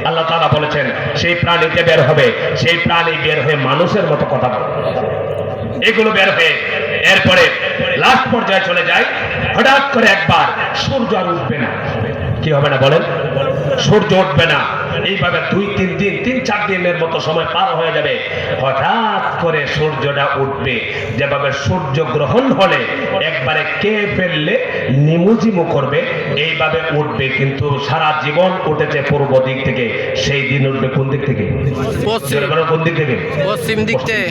আল্লাহ তাআলা বলেছেন সেই প্রাণীতে বের হবে, সেই প্রাণী বের হয়ে মানুষের মতো কথা বলবে। এগুলো বের হয়ে এরপরে লাস্ট পর্যায়ে চলে যায়, হঠাৎ করে একবার সূর্য আর উঠবে না। কি হবে না বলেন? সূর্য উঠবে না। এইভাবে 2-3 দিন 3-4 দিনের মতো সময় পার হয়ে যাবে, হঠাৎ করে সূর্যটা উঠবে। যেভাবে সূর্য গ্রহণ হলে একবারে কে ফেললে নিমুজিমু করবে, এইভাবে উঠবে। কিন্তু সারা জীবন উঠেছে পূর্ব দিক থেকে, সেই দিন উঠবে কোন দিক থেকে? কোন দিক থেকে? পশ্চিম দিক থেকে।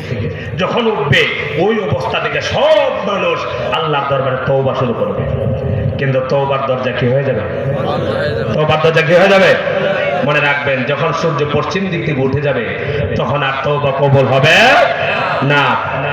যখন উঠবে ওই অবস্থা থেকে সব মানুষ আল্লাহর দরবারে তওবা শুরু করবে। কিন্তু তওবার দরজা কি হয়ে যাবে? তওবার দরজা কি হয়ে যাবে? মনে রাখবেন, যখন সূর্য পশ্চিম দিক থেকে উঠে যাবে তখন আর তওবা কবুল হবে না,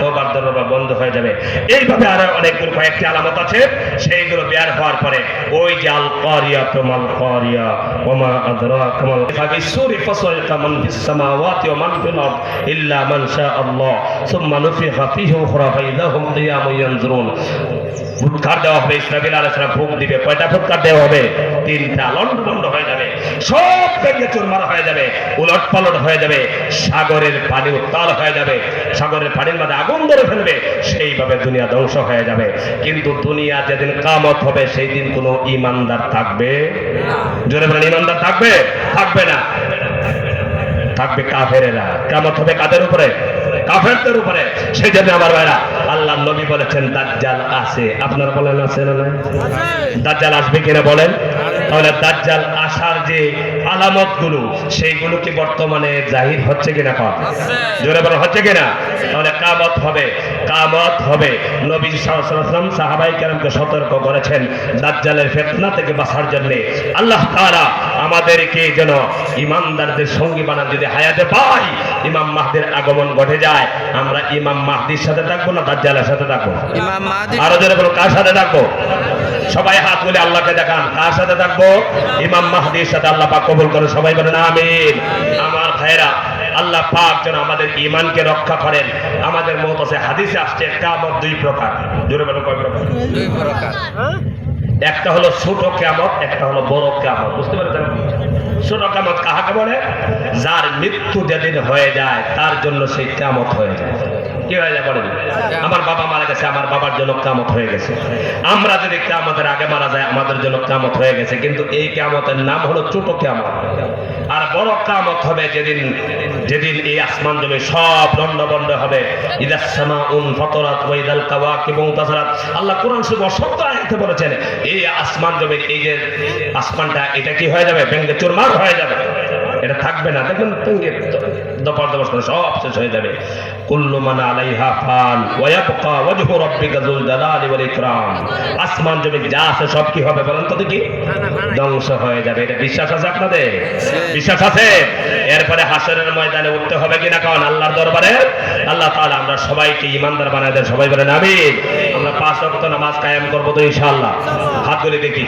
তওবার দরজা বন্ধ হয়ে যাবে। এইভাবে আরো অনেকগুলো কয়েকটি আলামত আছে, সেইগুলো বের হওয়ার পরে ওই যে আল কারিয়া তুমাল কারিয়া ওমা আদরাকা মাল ফাবিসুরি ফাসাইকা মান ফিস সামাওয়াতি ওয়া মান ফিল আরদ ইল্লা মান শা আল্লাহ সুম্মা নুফিখা ফীহি উখরা ফাইদাহুম কিয়ামুন ইয়ানজুরুন। ফুৎকার দেওয়া হবে, ইসরাফিল আলাইহিস সালাম ফুঁক দিবে। কয়টা ফুৎকার দেওয়া হবে? 3টা। লন্ডভন্ড হয়ে যাবে, সব ভেঙে চুরমার হয়ে যাবে, উলট পালট হয়ে যাবে, সাগরের পানি উত্তাল হয়ে যাবে, সাগরের পানির মধ্যে আগুন ধরে ফেলবে, সেইভাবে দুনিয়া ধ্বংস হয়ে যাবে। কিন্তু দুনিয়া যেদিন কিয়ামত হবে সেই দিন কোনো ঈমানদার থাকবে না। জোরে বলেন, ঈমানদার থাকবে? থাকবে না, থাকবে কাফেরেরা। কিয়ামত হবে কাদের উপরে? কাফেরদের উপরে। সেই জন্য আমার ভাইরা, আল্লাহর নবী বলেছেন দাজ্জাল আছে। আপনারা বলেন আছে না নাই? দাজ্জাল আসবে কিনা বলেন? তাহলে দাজ্জাল আসার যে আলামত গুলো, সেইগুলো কি বর্তমানে জাহির হচ্ছে কিনা? জোরে বলেন, হচ্ছে কিনা? তাহলে কিয়ামত হবে, কিয়ামত হবে। নবী সাল্লাল্লাহু আলাইহি ওয়াসাল্লাম সাহাবায়ে কেরামকে সতর্ক করেছেন দাজ্জালের ফিতনা থেকে বাঁচার জন্য। আল্লাহ তাআলা আমাদেরকে যেন ঈমানদারদের সঙ্গী বানান। যদি হায়াতে পাই, ইমাম মাহদির আগমন ঘটে যায়, আমরা ইমাম মাহদির সাথে থাকবো না দাজ্জালের সাথে থাকবো? ইমাম মাহদি। আরো জোরে বলো, কার সাথে থাকবো? সবাই হাত তুলে আল্লাহকে দেখান, কার সাথে থাকবো? ইমাম মাহদির সাথে। আল্লাহ পাক কবুল করে, সবাই বলেন আমিন। আমার ভাইরা, আল্লাহ পাক যেন আমাদের ঈমানকে রক্ষা করেন। আমাদের মত আছে, হাদিসে আসছে কিয়ামত 2 প্রকার। জোরে বলো, কয় প্রকার? 2 প্রকার। একটা হলো ছোট কিয়ামত, একটা হলো বড় কিয়ামত। বুঝতে পারছেন? ছোট কিয়ামত কাহাকে বলে? যার মৃত্যু যেদিন হয়ে যায় তার জন্য সেই কিয়ামত হয়ে যায়। কি হয়ে যায় বলেন? আমার বাবা মারা গেছে, আমার বাবার জন্য কিয়ামত হয়ে গেছে। আমরা যদি কিয়ামতের আগে মারা যায়, আমাদের জন্য কিয়ামত হয়ে গেছে। কিন্তু এই কিয়ামতের নাম হলো ছোট কিয়ামত। আর বড় কিয়ামত হবে যেদিন, যেদিন এই আসমান জমি সব লন্ডভন্ড হবে। ইদাস সামাউন ফাতারাত ওয়া ইদাল কাওয়াকিবু তাসারাত। আল্লাহ কোরআন শরীফে অসংখ্য আয়াতে বলেছেন এই আসমান জমির, এই যে আসমানটা, এটা কি হয়ে যাবে? ভেঙে চুরমার হয়ে যাবে, এটা থাকবে না। দেখুন দপার সব শেষ হয়ে যাবে। কুল্লু মান আলাইহা ফান ওয়া ইয়াবকা ওয়াজহু রাব্বিকা যুল জালালি ওয়াল ইকরাম। আসমান জমি যা আছে সব কি হবে বলেন তো দেখি? ধ্বংস হয়ে যাবে। এটা বিশ্বাস আছে আপনাদের? বিশ্বাস আছে? এরপরে হাসরের ময়দানে উঠতে হবে কিনা কারণ আল্লাহর দরবারে? আল্লাহ তাআলা আমরা সবাইকে ঈমানদার বানায় দেন, সবাই বলেন আমিন। আমরা 5 ওয়াক্ত নামাজ কায়েম করব তো ইনশাআল্লাহ। হাতগুলি দেখি।